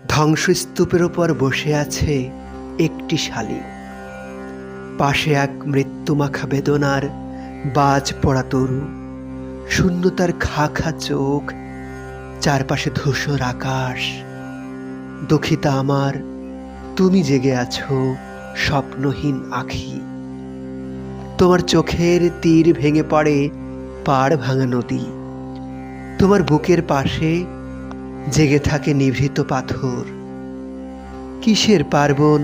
ধ্বংসস্তূপের ওপর বসে আছে একটি শালিক, পাশে এক মৃত্যুমাখা বেদনার বাজ পড়া তরু, শূন্যতার খা খা চোখ, চারপাশে ধূসর আকাশ। দুঃখিতা আমার, তুমি জেগে আছো স্বপ্নহীন আঁখি। তোমার চোখের তীর ভেঙে পড়ে পাড় ভাঙা নদী, তোমার বুকের পাশে জেগে থাকে নিভৃত পাথর। কিসের পার্বণ,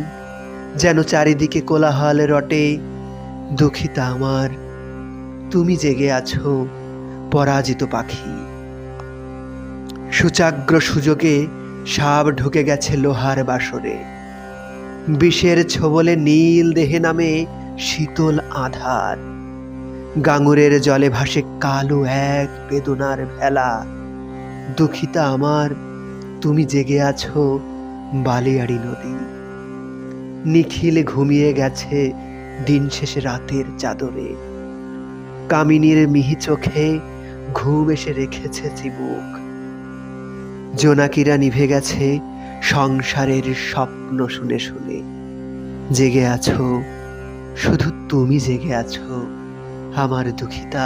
যেন চারিদিকে কোলাহল রটে। দুঃখিতা আমার, তুমি জেগে আছো পরাজিত পাখি। সুচাগ্র সুযোগে সাপ ঢুকে গেছে লোহার বাসরে, বিষের ছোবলে নীল দেহে নামে শীতল আধার। গাঙুরের জলে ভাসে কালো এক বেদনার ভেলা। দুঃখিতা আমার, তুমি জেগে আছো বালিয়াড়ি নদী। নিখিল ঘুমিয়ে গেছে দিন শেষে রাতের চাদরে, কামিনীর মিহি চোখে ঘুম এসে রেখেছে চিবুক। জোনাকিরা নিভে গেছে সংসারের স্বপ্ন শুনে শুনে। জেগে আছো, শুধু তুমি জেগে আছো আমার দুঃখিতা।